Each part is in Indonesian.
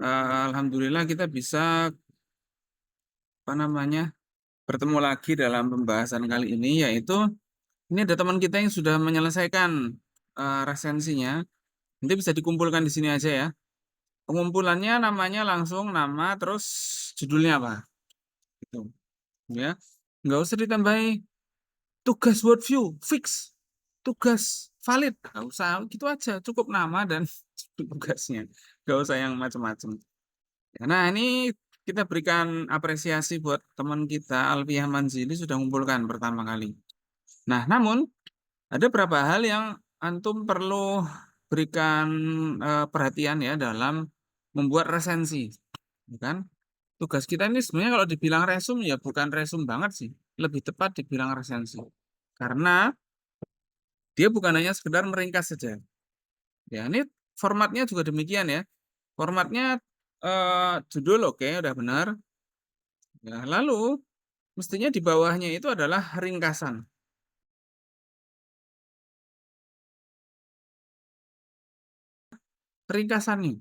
Alhamdulillah kita bisa, apa namanya, bertemu lagi dalam pembahasan kali ini, yaitu ini ada teman kita yang sudah menyelesaikan, resensinya. Nanti bisa dikumpulkan di sini aja ya. Pengumpulannya namanya langsung nama, terus judulnya apa, gitu, ya. Nggak usah ditambahi tugas word view, fix, tugas valid, nggak usah, gitu aja, cukup nama dan tugasnya, nggak usah yang macam-macam. Nah, ini kita berikan apresiasi buat teman kita Alfiah Manzili sudah mengumpulkan pertama kali. Nah, namun ada beberapa hal yang antum perlu berikan perhatian ya dalam membuat resensi, ya kan? Tugas kita ini sebenarnya kalau dibilang resum ya bukan resum banget sih, lebih tepat dibilang resensi. Karena dia bukan hanya sekedar meringkas saja. Ya, ini formatnya juga demikian ya. Formatnya judul oke, udah benar. Ya, lalu mestinya di bawahnya itu adalah ringkasan. Ringkasannya.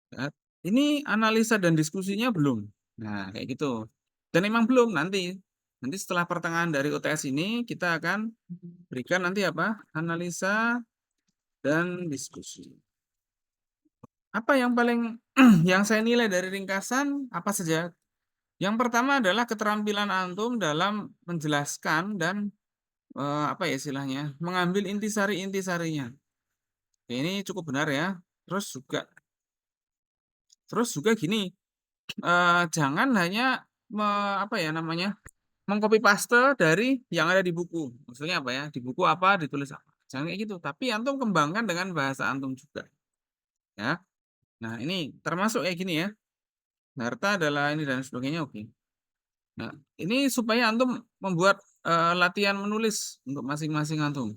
Ya, ini analisa dan diskusinya belum. Nah, kayak gitu. Dan emang belum nanti. Nanti setelah pertengahan dari UTS ini kita akan berikan nanti apa? Analisa dan diskusi. Apa yang paling yang saya nilai dari ringkasan apa saja? Yang pertama adalah keterampilan antum dalam menjelaskan dan apa ya istilahnya? Mengambil intisari-intisarinya. Ini cukup benar ya. Terus juga gini, jangan hanya apa ya namanya, mengcopy paste dari yang ada di buku. Maksudnya apa ya? Di buku apa ditulis apa. Jangan kayak gitu. Tapi antum kembangkan dengan bahasa antum juga, ya. Nah, ini termasuk kayak gini ya. Harta adalah ini dan sebagainya. Oke. Nah, ini supaya antum membuat latihan menulis untuk masing-masing antum,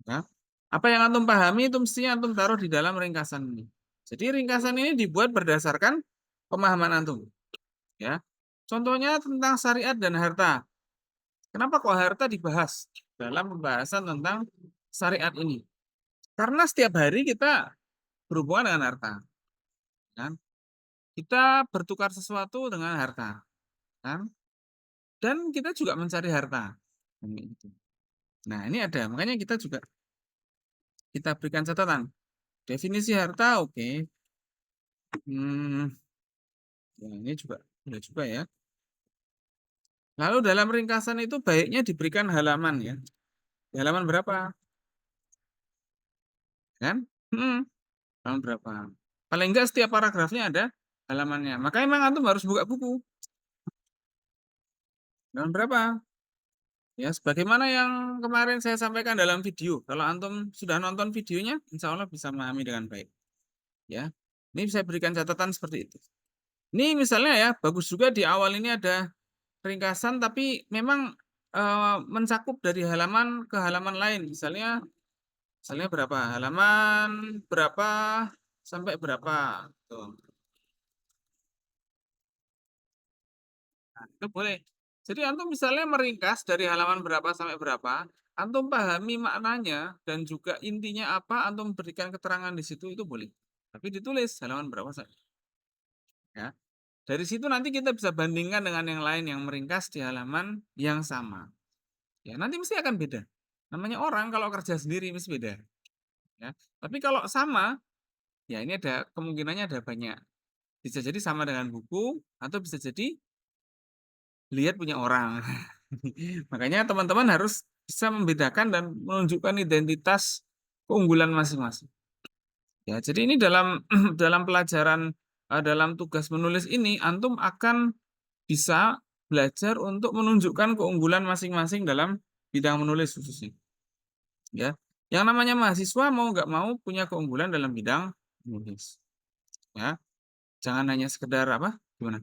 ya. Apa yang antum pahami itu mestinya antum taruh di dalam ringkasan ini. Jadi ringkasan ini dibuat berdasarkan pemahaman antum, ya. Contohnya tentang syariat dan harta. Kenapa kok harta dibahas dalam pembahasan tentang syariat ini? Karena setiap hari kita berhubungan dengan harta, kan? Kita bertukar sesuatu dengan harta, kan? Dan kita juga mencari harta. Gitu. Nah, ini ada, makanya kita juga kita berikan catatan. Definisi harta, oke. Hmm, ya ini juga udah juga ya. Lalu dalam ringkasan itu baiknya diberikan halaman ya. Di halaman berapa? Kan? Halaman berapa? Paling enggak setiap paragrafnya ada halamannya. Makanya memang antum harus buka buku. Halaman berapa? Ya, sebagaimana yang kemarin saya sampaikan dalam video. Kalau antum sudah nonton videonya, insya Allah bisa memahami dengan baik. Ya, ini saya berikan catatan seperti itu. Ini misalnya ya, bagus juga di awal ini ada ringkasan, tapi memang mencakup dari halaman ke halaman lain. Misalnya berapa? Halaman berapa sampai berapa? Tuh. Nah, itu boleh. Jadi antum misalnya meringkas dari halaman berapa sampai berapa, antum pahami maknanya dan juga intinya apa, antum berikan keterangan di situ itu boleh. Tapi ditulis halaman berapa saja. Ya. Dari situ nanti kita bisa bandingkan dengan yang lain yang meringkas di halaman yang sama. Ya, nanti mesti akan beda. Namanya orang kalau kerja sendiri mesti beda. Ya. Tapi kalau sama, ya ini ada kemungkinannya ada banyak. Bisa jadi sama dengan buku atau bisa jadi lihat punya orang. Makanya teman-teman harus bisa membedakan dan menunjukkan identitas keunggulan masing-masing. Ya, jadi ini dalam dalam pelajaran dalam tugas menulis ini antum akan bisa belajar untuk menunjukkan keunggulan masing-masing dalam bidang menulis khususnya. Ya, yang namanya mahasiswa mau nggak mau punya keunggulan dalam bidang menulis. Ya, jangan hanya sekedar apa? Gimana?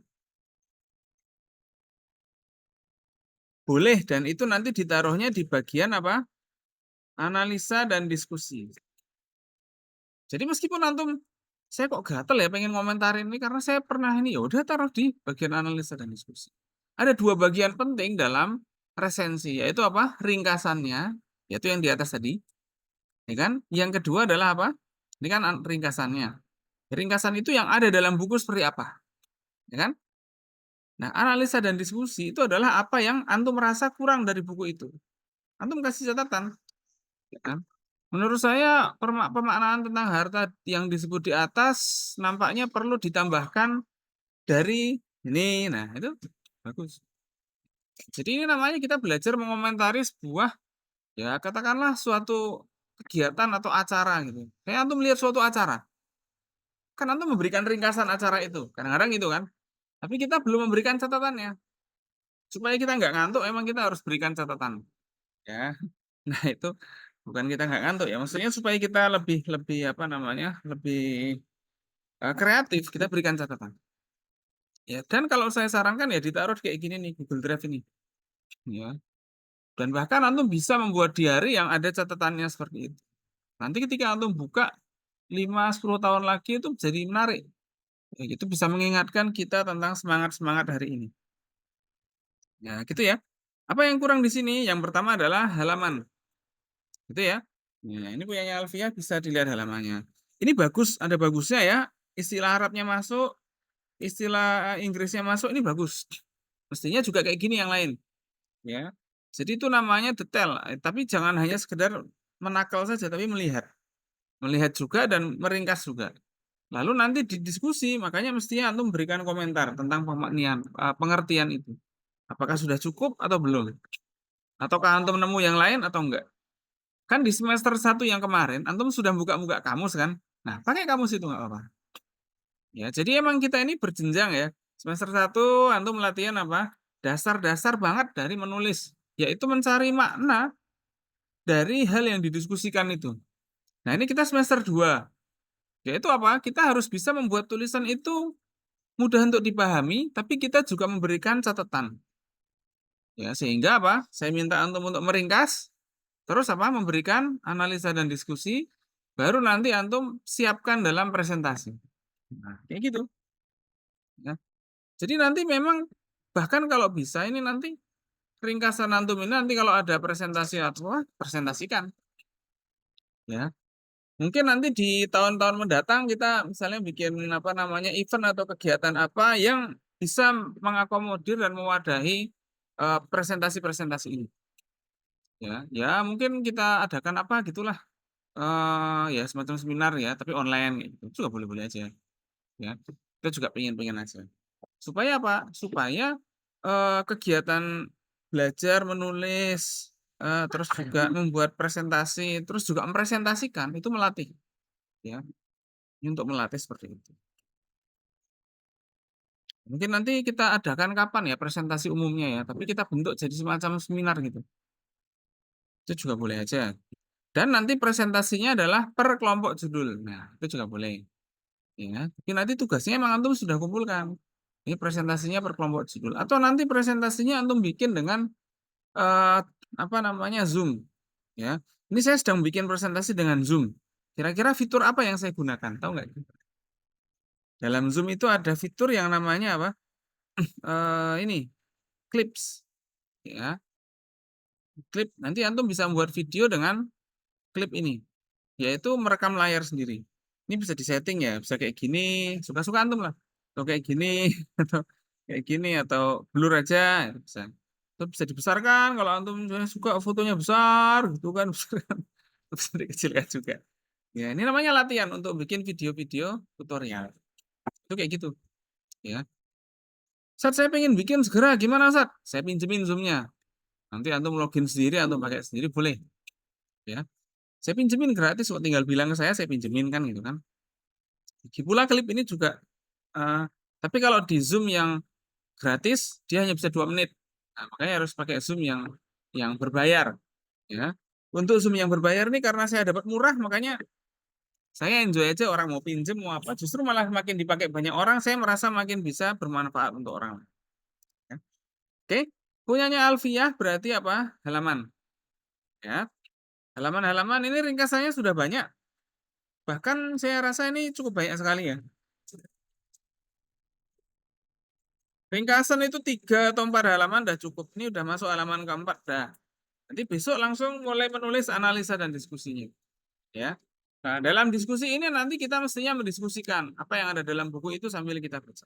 Boleh dan itu nanti ditaruhnya di bagian apa? Analisa dan diskusi. Jadi meskipun antum saya kok gatel ya pengen komentarin ini karena saya pernah ini ya udah taruh di bagian analisa dan diskusi. Ada dua bagian penting dalam resensi yaitu apa? Ringkasannya yaitu yang di atas tadi, ya kan? Yang kedua adalah apa? Ini kan ringkasannya. Ringkasan itu yang ada dalam buku seperti apa, ya kan? Nah, analisa dan diskusi itu adalah apa yang antum merasa kurang dari buku itu. Antum kasih catatan, ya kan? Menurut saya pemaknaan tentang harta yang disebut di atas nampaknya perlu ditambahkan dari ini. Nah, itu bagus. Jadi ini namanya kita belajar mengomentari sebuah, ya katakanlah suatu kegiatan atau acara gitu. Kayak antum melihat suatu acara, kan antum memberikan ringkasan acara itu. Kadang-kadang gitu kan. Tapi kita belum memberikan catatannya. Supaya kita nggak ngantuk, emang kita harus berikan catatan. Ya. Nah, itu bukan kita nggak ngantuk ya. Maksudnya supaya kita lebih lebih apa namanya? Lebih kreatif, kita berikan catatan. Ya, dan kalau saya sarankan ya ditaruh kayak gini nih, Google Drive ini. Ya. Dan bahkan antum bisa membuat diary yang ada catatannya seperti itu. Nanti ketika antum buka 5-10 tahun lagi itu jadi menarik. Ya, itu bisa mengingatkan kita tentang semangat-semangat hari ini. Ya, gitu ya. Apa yang kurang di sini? Yang pertama adalah halaman. Gitu ya. Nah, ini punyanya Alfiah bisa dilihat halamannya. Ini bagus, ada bagusnya ya. Istilah Arabnya masuk, istilah Inggrisnya masuk, ini bagus. Mestinya juga kayak gini yang lain, ya. Jadi itu namanya detail, tapi jangan hanya sekedar menakal saja, tapi melihat. Melihat juga dan meringkas juga. Lalu nanti didiskusi, makanya mestinya antum memberikan komentar tentang pemaknian, pengertian itu. Apakah sudah cukup atau belum? Ataukah antum nemu yang lain atau enggak? Kan di semester 1 yang kemarin, antum sudah buka-buka kamus kan? Nah, pakai kamus itu nggak apa-apa. Ya, jadi emang kita ini berjenjang ya. Semester 1 antum latihan apa? Dasar-dasar banget dari menulis, yaitu mencari makna dari hal yang didiskusikan itu. Nah, ini kita semester 2. Yaitu apa? Kita harus bisa membuat tulisan itu mudah untuk dipahami, tapi kita juga memberikan catatan. Ya, sehingga apa? Saya minta antum untuk meringkas, terus apa? Memberikan analisa dan diskusi, baru nanti antum siapkan dalam presentasi. Nah, kayak gitu. Ya. Jadi nanti memang bahkan kalau bisa ini nanti ringkasan antum ini nanti kalau ada presentasi atau apa, presentasikan. Ya. Mungkin nanti di tahun-tahun mendatang kita misalnya bikin apa namanya event atau kegiatan apa yang bisa mengakomodir dan mewadahi presentasi-presentasi ini. Ya, ya mungkin kita adakan apa gitulah. Ya semacam seminar ya, tapi online gitu. Juga boleh-boleh aja ya. Kita juga pengen-pengen aja. Supaya apa? Supaya kegiatan belajar menulis terus juga membuat presentasi, terus juga mempresentasikan itu melatih ya. Ini untuk melatih seperti itu. Mungkin nanti kita adakan kapan ya presentasi umumnya ya, tapi kita bentuk jadi semacam seminar gitu. Itu juga boleh aja. Dan nanti presentasinya adalah per kelompok judul. Nah, itu juga boleh. Ya, tapi nanti tugasnya emang antum sudah kumpulkan. Ini presentasinya per kelompok judul. Atau nanti presentasinya antum bikin dengan eh, apa namanya Zoom. Ya, ini saya sedang bikin presentasi dengan Zoom. Kira-kira fitur apa yang saya gunakan? Tahu nggak? Dalam Zoom itu ada fitur yang namanya apa? Ini clips. Ya, klip. Nanti antum bisa membuat video dengan klip ini, yaitu merekam layar sendiri. Ini bisa disetting ya, bisa kayak gini, suka-suka antum lah. Atau kayak gini, atau kayak gini, atau blur aja, bisa. Itu bisa dibesarkan kalau antum suka fotonya besar, gitu kan, besar kan. Bisa dikecilkan juga. Ya, ini namanya latihan untuk bikin video-video tutorial. Itu kayak gitu, ya. Saat saya pengen bikin segera, gimana Sat? Saya pinjemin Zoom-nya. Nanti antum login sendiri, antum pakai sendiri boleh, ya. Saya pinjemin gratis, kok tinggal bilang ke saya pinjemin kan gitu kan. Lagi pula klip ini juga, eh, tapi kalau di Zoom yang gratis, dia hanya bisa 2 menit. Nah, makanya harus pakai Zoom yang berbayar. Ya. Untuk Zoom yang berbayar ini karena saya dapat murah, makanya saya enjoy aja orang mau pinjem, mau apa. Justru malah makin dipakai banyak orang, saya merasa makin bisa bermanfaat untuk orang. Ya. Oke, punyanya Alfiah berarti apa? Halaman. Ya, halaman-halaman ini ringkasannya sudah banyak. Bahkan saya rasa ini cukup banyak sekali ya. Ringkasan itu 3 atau 4 halaman udah cukup. Ini udah masuk halaman keempat dah. Nanti besok langsung mulai menulis analisa dan diskusinya. Ya. Nah, dalam diskusi ini nanti kita mestinya mendiskusikan apa yang ada dalam buku itu sambil kita baca.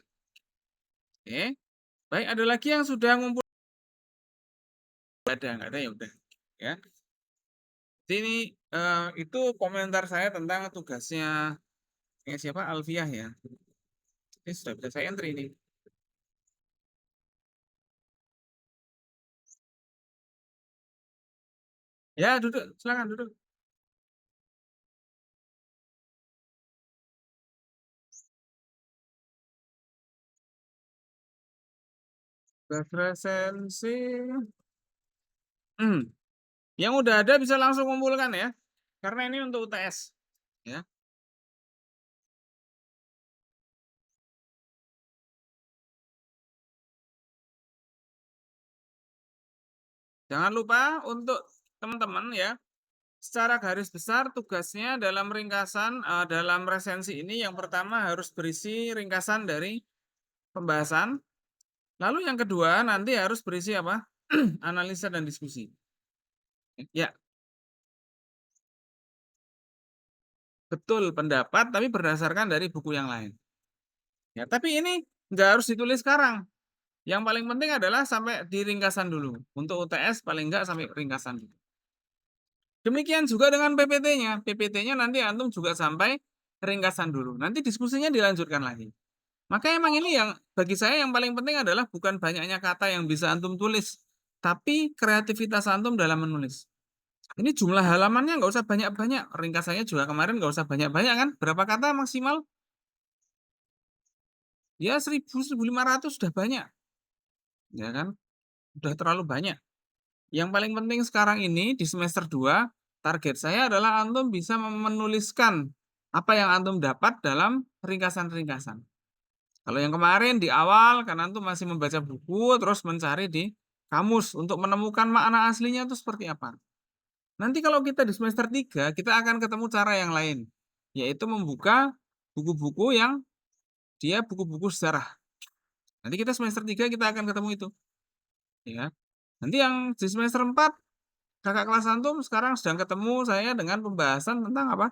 Oke. Baik, ada lagi yang sudah ngumpul? Nggak ada ya udah. Ya. Jadi ini itu komentar saya tentang tugasnya siapa? Alfiah ya. Ini sudah bisa saya entry ini. Ya, duduk. Silakan duduk. Referensi. Hmm. Yang udah ada bisa langsung kumpulkan ya. Karena ini untuk UTS. Ya. Jangan lupa untuk teman-teman ya, secara garis besar tugasnya dalam ringkasan dalam resensi ini yang pertama harus berisi ringkasan dari pembahasan. Lalu yang kedua nanti harus berisi apa? Analisa dan diskusi. Ya, betul pendapat tapi berdasarkan dari buku yang lain. Ya, tapi ini nggak harus ditulis sekarang. Yang paling penting adalah sampai di ringkasan dulu. Untuk UTS paling nggak sampai ringkasan dulu. Demikian juga dengan PPT-nya. PPT-nya nanti antum juga sampai ringkasan dulu. Nanti diskusinya dilanjutkan lagi. Maka emang ini yang bagi saya yang paling penting adalah bukan banyaknya kata yang bisa antum tulis, tapi kreativitas antum dalam menulis. Ini jumlah halamannya nggak usah banyak-banyak, ringkasannya juga kemarin nggak usah banyak-banyak kan? Berapa kata maksimal? Ya 1.000, 1.500 sudah banyak, ya kan? Sudah terlalu banyak. Yang paling penting sekarang ini di semester 2 target saya adalah antum bisa menuliskan apa yang antum dapat dalam ringkasan-ringkasan. Kalau yang kemarin di awal kan antum masih membaca buku terus mencari di kamus untuk menemukan makna aslinya itu seperti apa. Nanti kalau kita di semester 3 kita akan ketemu cara yang lain, yaitu membuka buku-buku yang dia buku-buku sejarah. Nanti kita semester 3 kita akan ketemu itu, ya. Nanti yang di semester 4 kakak kelas antum sekarang sedang ketemu saya dengan pembahasan tentang apa?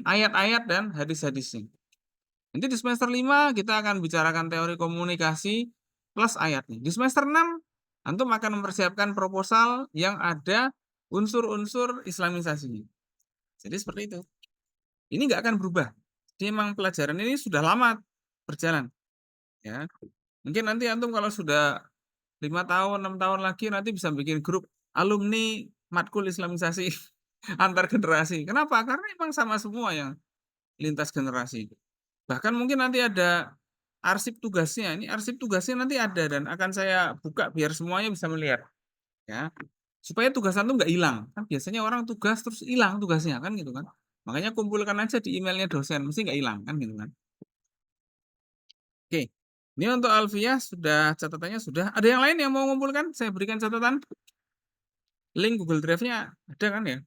Ayat-ayat dan hadis-hadisnya. Nanti di semester 5 kita akan bicarakan teori komunikasi plus ayatnya. Di semester 6 antum akan mempersiapkan proposal yang ada unsur-unsur islamisasinya. Jadi seperti itu. Ini nggak akan berubah. Jadi memang pelajaran ini sudah lama berjalan. Ya, mungkin nanti antum kalau sudah 5 tahun, 6 tahun lagi nanti bisa bikin grup alumni matkul islamisasi antar generasi. Kenapa? Karena memang sama semua yang lintas generasi. Bahkan mungkin nanti ada arsip tugasnya. Ini arsip tugasnya nanti ada dan akan saya buka biar semuanya bisa melihat, ya. Supaya tugas antum nggak hilang. Kan biasanya orang tugas terus hilang tugasnya kan gitu kan. Makanya kumpulkan aja di emailnya dosen, mesti nggak hilang kan gitu kan. Oke. Ini untuk Alfiah sudah catatannya sudah. Ada yang lain yang mau mengumpulkan? Saya berikan catatan. Link Google Drive-nya ada kan ya?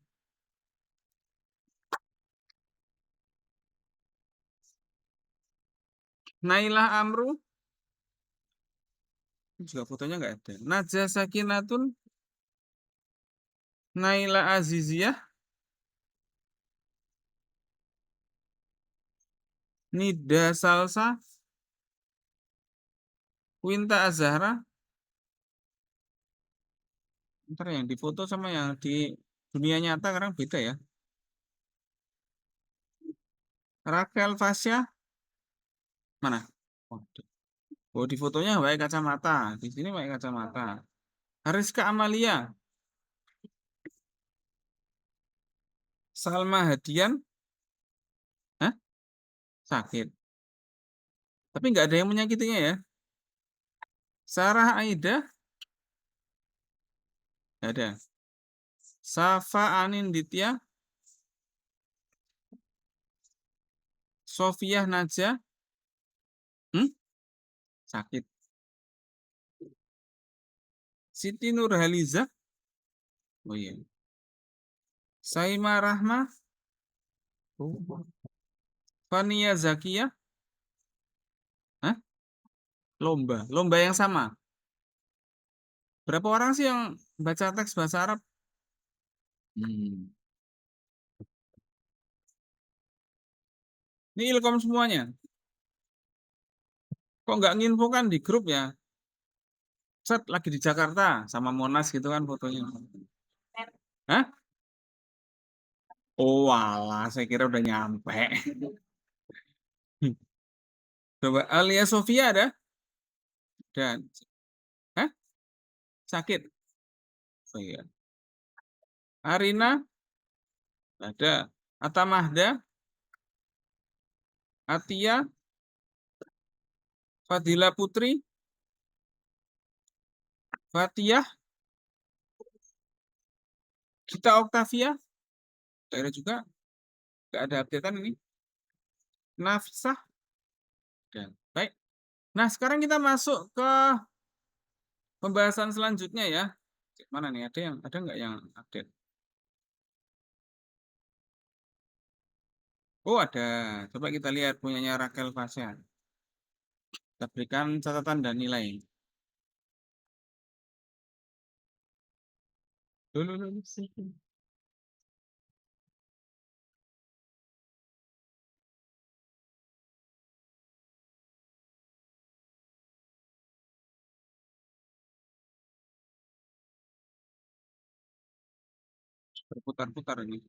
Nailah Amru juga fotonya nggak ada. Najah Sakinatun, Naila Aziziyah, Nida Salsa, Winta Azahra. Ntar yang di foto sama yang di dunia nyata sekarang beda ya. Raquel Fasya mana? Oh, oh, di fotonya pakai kacamata, di sini pakai kacamata. Hariska Amalia, Salma Hadian, hah? Sakit. Tapi nggak ada yang menyakitinya ya. Sarah Aida, nggak ada. Safa Aninditya, Sofiah Naja, hmm? Sakit. Siti Nurhaliza, oh iya. Saima Rahma, oh. Fania Zakia, hah? Lomba, lomba yang sama. Berapa orang sih yang baca teks bahasa Arab? Hmm. Ini Ilkom semuanya. Kok nggak nginfokan di grup ya? Set lagi di Jakarta sama Monas gitu kan fotonya. Hah? Oh alah, saya kira udah nyampe. Coba Alia Sofia ada? Dan, hah? Sakit? Oh iya. Arina ada. Atta Mahda, Atia, Fadila Putri, Fatihah, Gita Oktavia, ada juga. Gak ada updatean ini. Nafsah, dan baik. Nah, sekarang kita masuk ke pembahasan selanjutnya ya. Mana nih? Ada nggak yang update? Oh ada. Coba kita lihat punyanya Raquel Pasha. Kita berikan catatan dan nilai. Dulu, dulu, sih. Berputar-putar ini.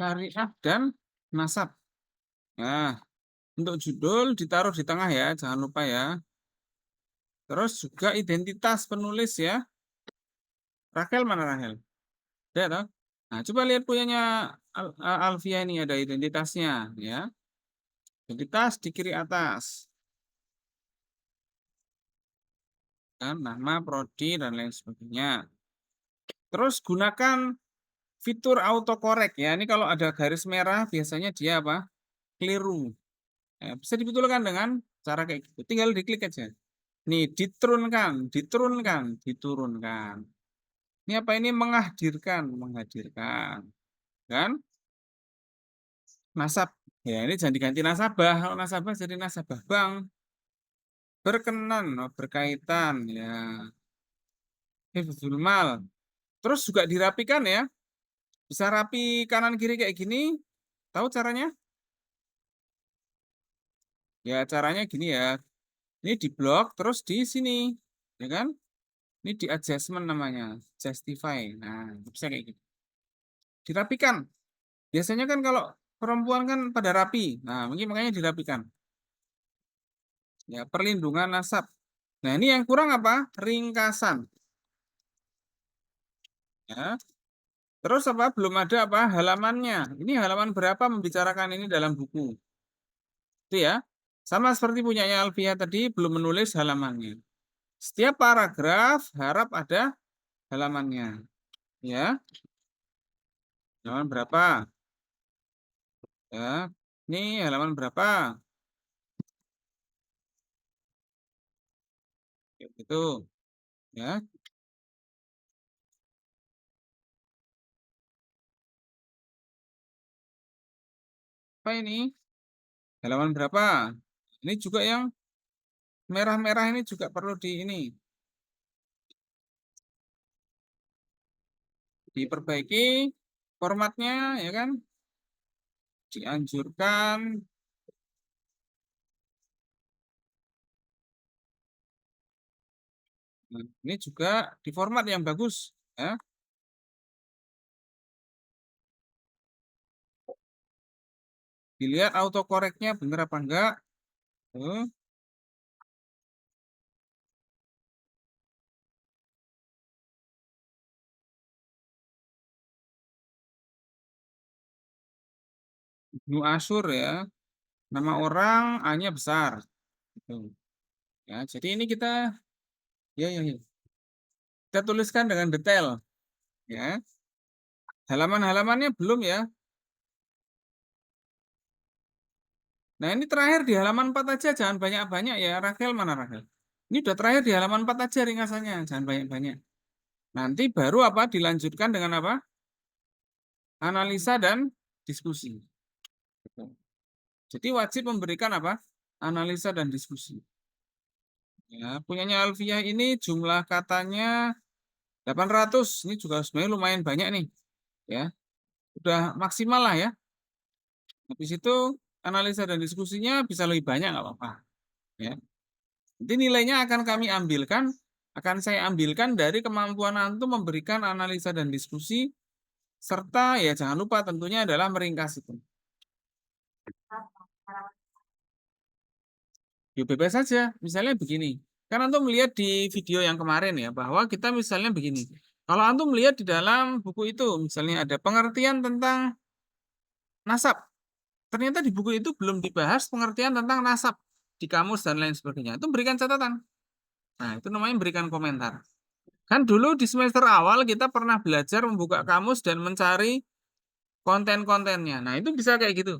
Syariah dan nasab. Nah, untuk judul ditaruh di tengah ya, jangan lupa ya. Terus juga identitas penulis ya. Raquel mana Raquel? Ada toh? Nah, coba lihat punyanya Alfia ini ada identitasnya ya. Identitas di kiri atas. Kan nama, prodi dan lain sebagainya. Terus gunakan fitur autocorrect ya. Ini kalau ada garis merah biasanya dia apa? Keliru. Ya, bisa dibetulkan dengan cara kayak gitu. Tinggal diklik aja. Nih, diturunkan, diturunkan, diturunkan. Ini apa ini menghadirkan, menghadirkan. Kan? Nasab. Ya, ini jangan diganti nasabah. Kalau nasabah jadi nasabah bank. Berkenan, oh, berkaitan ya. Hifdzul mal. Terus juga dirapikan ya. Bisa rapi kanan kiri kayak gini. Tahu caranya? Ya, caranya gini ya. Ini di blok terus di sini. Ya kan? Ini di adjustment namanya. Justify. Nah, bisa kayak gitu. Dirapikan. Biasanya kan kalau perempuan kan pada rapi. Nah, mungkin makanya dirapikan. Ya, perlindungan nasab. Nah, ini yang kurang apa? Ringkasan. Ya. Terus apa? Belum ada apa? Halamannya. Ini halaman berapa membicarakan ini dalam buku. Itu ya. Sama seperti punyanya Alfia tadi, belum menulis halamannya. Setiap paragraf harap ada halamannya. Ya. Halaman berapa? Ya. Ini halaman berapa? Itu. Ya. Apa ini? Halaman berapa? Ini juga yang merah-merah ini juga perlu di ini diperbaiki formatnya ya kan? Dianjurkan. Nah, ini juga di format yang bagus ya. Dilihat autocorrectnya bener apa enggak. Tuh. Ibnu Asyur ya. Nama orang A-nya besar. Gitu. Ya, jadi ini kita ya. Kita tuliskan dengan detail ya. Halaman-halamannya belum ya. Nah, ini terakhir di halaman 4 aja, jangan banyak-banyak ya. Raquel mana Raquel? Ini udah terakhir di halaman 4 aja ringkasannya, jangan banyak-banyak. Nanti baru apa dilanjutkan dengan apa? Analisa dan diskusi. Gitu. Jadi wajib memberikan apa? Analisa dan diskusi. Ya, punyanya Alfiah ini jumlah katanya 800. Ini juga sebenarnya lumayan banyak nih, ya. Udah maksimal lah ya. Habis itu analisa dan diskusinya bisa lebih banyak nggak apa-apa, ya. Nanti nilainya akan saya ambilkan dari kemampuan antum memberikan analisa dan diskusi serta ya jangan lupa tentunya adalah meringkas itu. Ya bebas saja. Misalnya begini. Kan antum melihat di video yang kemarin ya bahwa kita misalnya begini. Kalau antum melihat di dalam buku itu misalnya ada pengertian tentang nasab. Ternyata di buku itu belum dibahas pengertian tentang nasab di kamus dan lain sebagainya. Itu berikan catatan. Nah, itu namanya berikan komentar. Kan dulu di semester awal kita pernah belajar membuka kamus dan mencari konten-kontennya. Nah, itu bisa kayak gitu.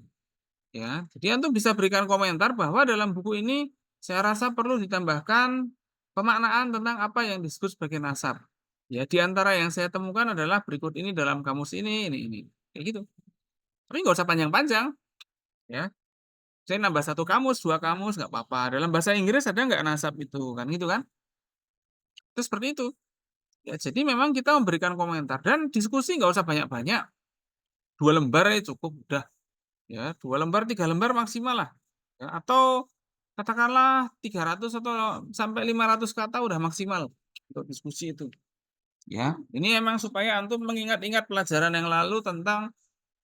Ya, jadi antum bisa berikan komentar bahwa dalam buku ini saya rasa perlu ditambahkan pemaknaan tentang apa yang disebut sebagai nasab. Ya, di antara yang saya temukan adalah berikut ini dalam kamus ini. Kayak gitu. Tapi nggak usah panjang-panjang, ya. Saya nambah satu kamus, dua kamus, nggak apa-apa. Dalam bahasa Inggris ada nggak nasab itu, kan gitu kan? Itu seperti itu. Ya, jadi memang kita memberikan komentar dan diskusi nggak usah banyak-banyak. 2 lembar aja cukup, udah. Ya, 2 lembar, 3 lembar maksimal lah. Ya, atau katakanlah 300 atau sampai 500 kata udah maksimal untuk diskusi itu. Ya, ini emang supaya antum mengingat-ingat pelajaran yang lalu tentang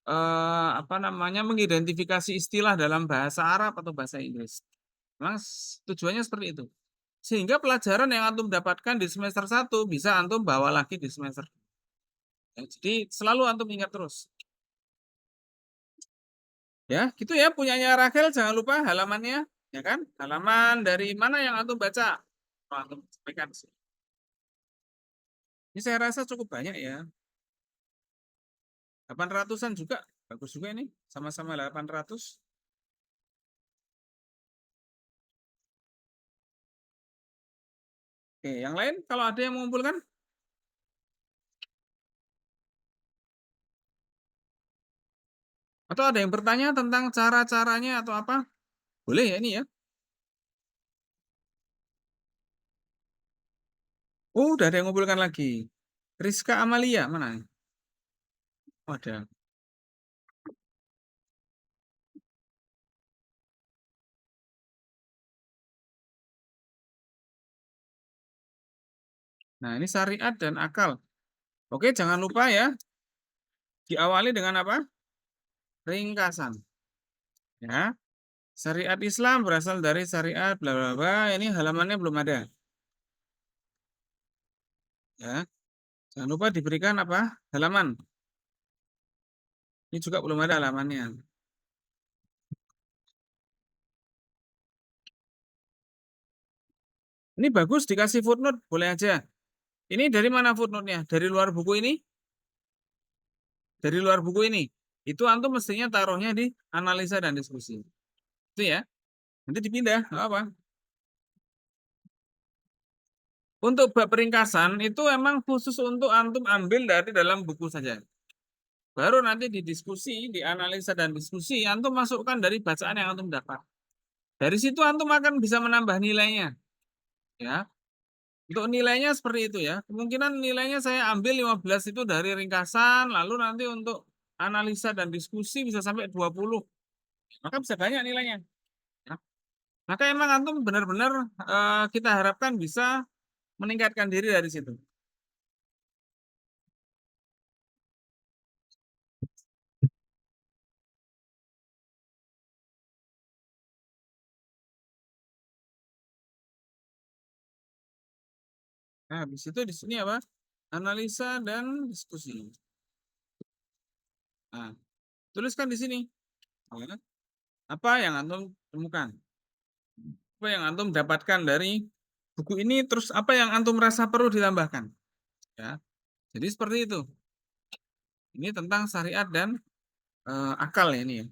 apa namanya mengidentifikasi istilah dalam bahasa Arab atau bahasa Inggris. Memang tujuannya seperti itu. Sehingga pelajaran yang antum dapatkan di semester 1 bisa antum bawa lagi di semester 2. Ya, jadi selalu antum ingat terus. Ya, gitu ya punyanya Rachel jangan lupa halamannya, ya kan? Halaman dari mana yang antum baca? Oh, antum sampaikan sih. Ini saya rasa cukup banyak ya. 800-an juga. Bagus juga ini. Sama-sama 800. Oke, yang lain kalau ada yang mengumpulkan atau ada yang bertanya tentang cara-caranya atau apa? Boleh ya ini ya. Oh, udah ada yang mengumpulkan lagi. Rizka Amalia mana? Oh, ada. Nah, ini syariat dan akal. Oke, jangan lupa ya. Diawali dengan apa? Ringkasan. Ya. Syariat Islam berasal dari syariat bla bla bla. Ini halamannya belum ada. Ya. Jangan lupa diberikan apa? Halaman. Ini juga belum ada halamannya. Ini bagus dikasih footnote, boleh aja. Ini dari mana footnote-nya? Dari luar buku ini? Dari luar buku ini. Itu antum mestinya taruhnya di analisa dan diskusi. Itu ya. Nanti dipindah, nggak apa. Untuk bab peringkasan itu emang khusus untuk antum ambil dari dalam buku saja. Baru nanti di diskusi, di analisa dan diskusi, antum masukkan dari bacaan yang antum dapat. Dari situ antum akan bisa menambah nilainya. Ya, untuk nilainya seperti itu ya. Kemungkinan nilainya saya ambil 15 itu dari ringkasan, lalu nanti untuk analisa dan diskusi bisa sampai 20. Maka bisa banyak nilainya. Ya. Maka emang antum benar-benar kita harapkan bisa meningkatkan diri dari situ. Nah, habis itu di sini apa? Analisa dan diskusi. Nah, tuliskan di sini. Ya. Apa yang antum temukan? Apa yang antum dapatkan dari buku ini? Terus apa yang antum rasa perlu ditambahkan? Ya, jadi seperti itu. Ini tentang syariat dan akal ya ini ya.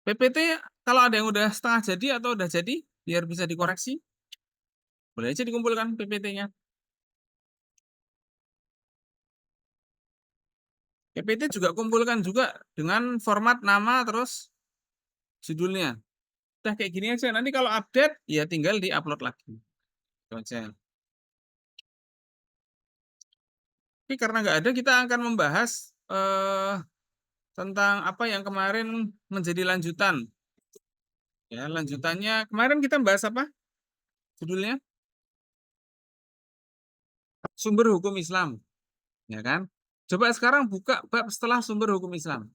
PPT kalau ada yang udah setengah jadi atau udah jadi, biar bisa dikoreksi, boleh aja dikumpulkan PPT-nya. PPT juga kumpulkan juga dengan format nama terus judulnya. Udah kayak gini aja. Nanti kalau update ya tinggal di-upload lagi. Itu aja. Tapi karena nggak ada, kita akan membahas tentang apa yang kemarin menjadi lanjutan. Ya, lanjutannya kemarin kita bahas apa? Judulnya sumber hukum Islam, ya kan? Coba sekarang buka bab setelah sumber hukum Islam.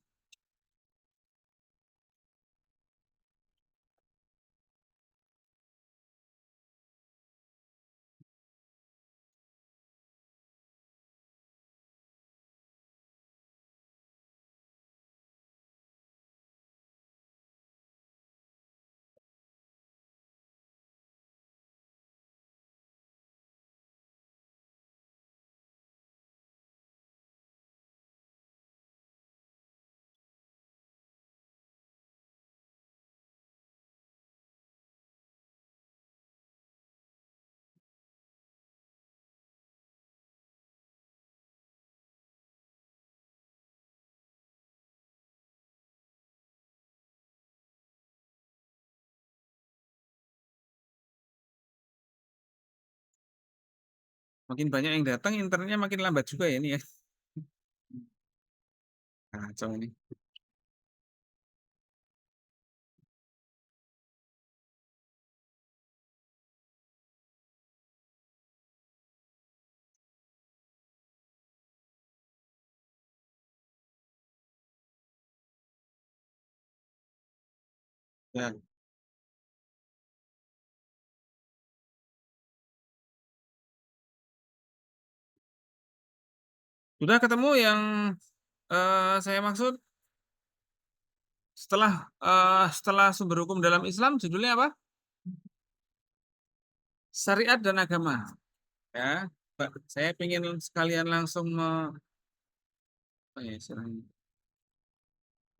Makin banyak yang datang, internetnya makin lambat juga ya ini ya. Kacau ini. Ya, sudah ketemu yang saya maksud setelah sumber hukum dalam Islam judulnya apa? Syariat dan agama. Ya, Pak, saya ingin sekalian langsung apa ya, istilahnya,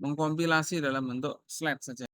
mengkompilasi dalam bentuk slide saja.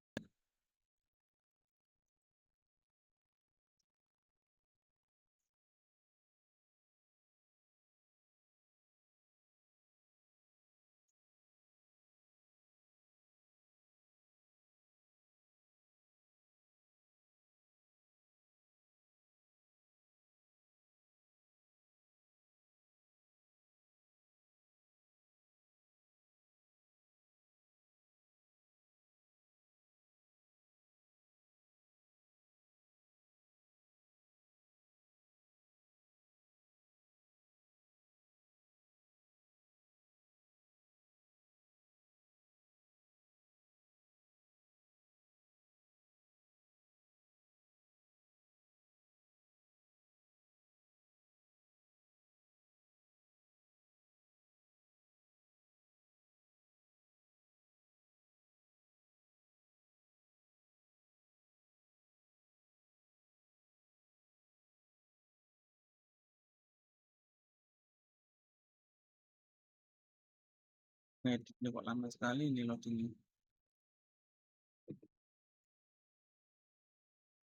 Ngeditnya kok lama sekali ini loadingnya.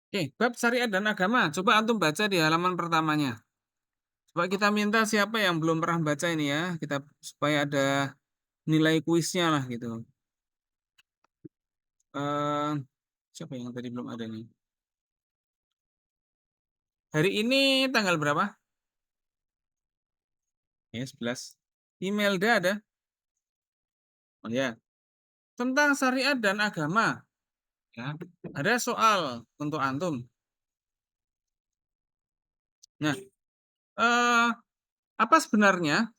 Oke, bab syariat dan agama. Coba antum baca di halaman pertamanya. Coba kita minta siapa yang belum pernah baca ini ya, kita supaya ada nilai kuisnya lah gitu. Eh, siapa yang tadi belum ada nih? Hari ini tanggal berapa? Ya, 11. Imelda ada? Oh ya. Tentang syariat dan agama. Ya, ada soal untuk antum. Nah, eh, apa sebenarnya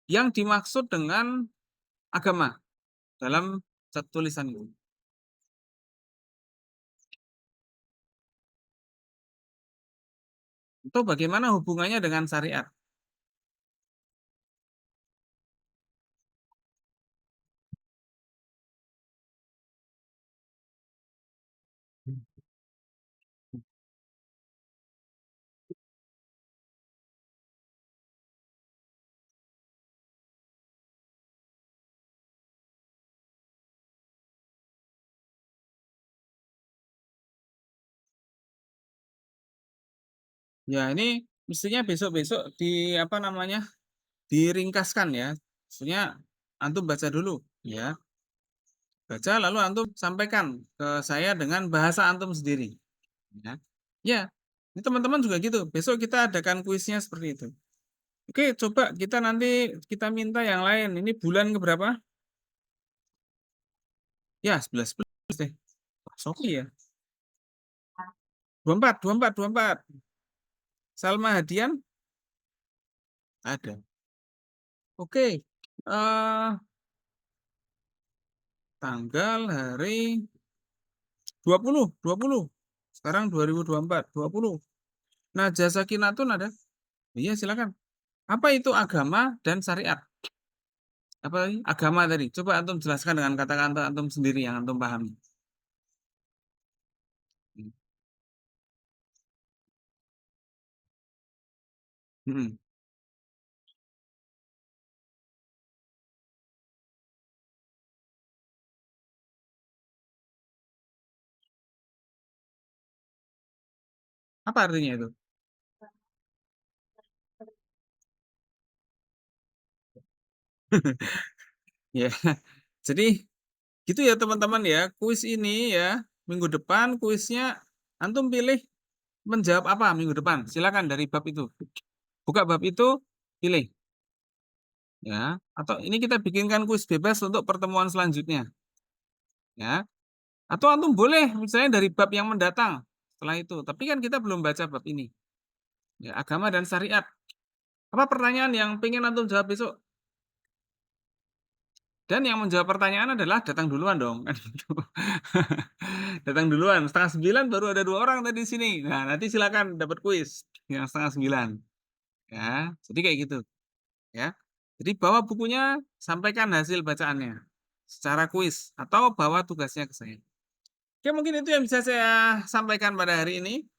yang dimaksud dengan agama dalam satu tulisan itu? Itu bagaimana hubungannya dengan syariat? Ya, ini mestinya besok-besok di apa namanya? Diringkaskan ya. Maksudnya antum baca dulu, ya. Baca lalu antum sampaikan ke saya dengan bahasa antum sendiri, ya. Ya, ini teman-teman juga gitu, besok kita adakan kuisnya seperti itu. Oke, coba kita nanti kita minta yang lain, ini bulan ke berapa? Ya, 11 deh. Wah, Sofi ya? 24, 24, 24. Salma Hadian? Ada. Oke, tanggal, hari, 20, 20. Sekarang 2024, 20. Najah Sakinatun ada? Iya, silakan. Apa itu agama dan syariat? Apa tadi? Agama tadi. Coba antum jelaskan dengan kata-kata antum sendiri yang antum pahami. Hmm. Hmm. Apa artinya itu? Ya, jadi gitu ya teman-teman ya. Kuis ini ya, minggu depan kuisnya antum pilih menjawab apa minggu depan. Silakan dari bab itu. Buka bab itu, pilih ya. Atau ini kita bikinkan kuis bebas untuk pertemuan selanjutnya ya. Atau antum boleh misalnya dari bab yang mendatang setelah itu. Tapi kan kita belum baca bab ini. Ya, agama dan syariat. Apa pertanyaan yang pengen antum jawab besok? Dan yang menjawab pertanyaan adalah datang duluan dong, kan gitu. Datang duluan, 8:30 baru ada 2 orang tadi di sini. Nah, nanti silakan dapat kuis yang 8:30, ya. Jadi kayak gitu, ya. Jadi bawa bukunya, sampaikan hasil bacaannya secara kuis atau bawa tugasnya ke saya. Oke, mungkin itu yang bisa saya sampaikan pada hari ini.